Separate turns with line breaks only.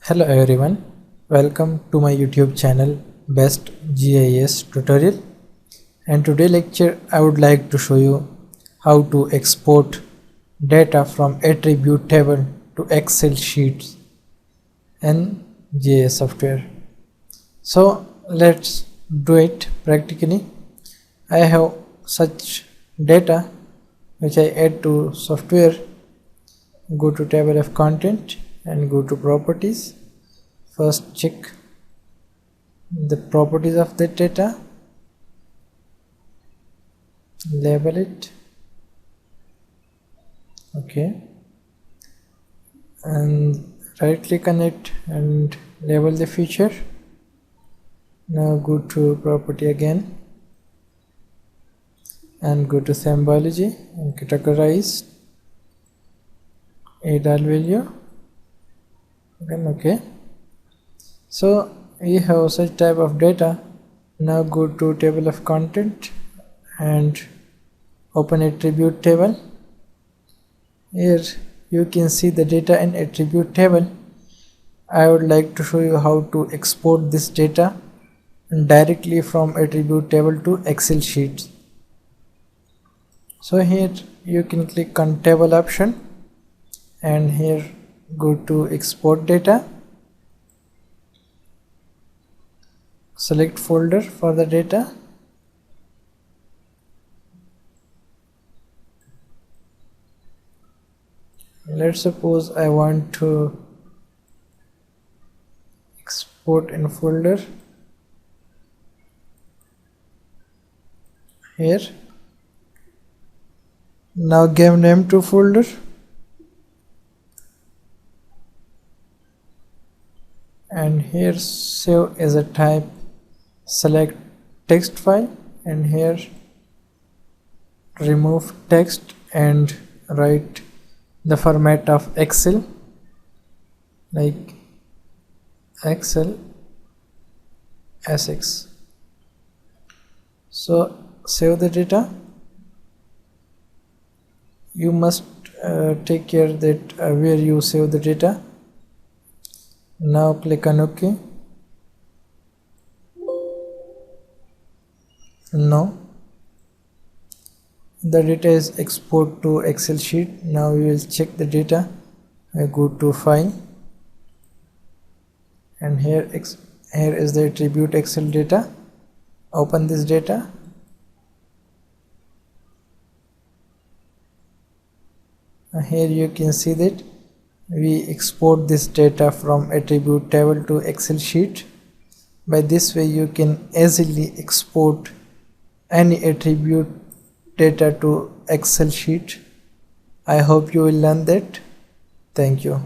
Hello everyone, welcome to my YouTube channel Best GIS Tutorial, and today lecture I would like to show you how to export data from attribute table to Excel sheets in GIS software. So let's do it practically. I have such data which I add to software. Go to table of content and go to properties. First check the properties of the data, label it, okay, and right click on it and label the feature. Now go to property again and go to symbology and categorize, add all value again, okay. So we have such type of data. Now go to table of content and open attribute table. Here you can see the data in attribute table. I would like to show you how to export this data directly from attribute table to Excel sheets. So here you can click on table option and here go to export data. Select folder for the data. Let's suppose I want to export in folder. Here. Now give name to folder. And here save as a type. Select text file and here remove text and write the format of Excel, like Excel SX. So save the data. You must take care that where you save the data. Now click on OK. No, the data is export to Excel sheet. Now we will check the data. I go to file and here is the attribute Excel data. Open this data. Here you can see that we export this data from attribute table to Excel sheet. By this way you can easily export any attribute data to Excel sheet. I hope you will learn that. Thank you.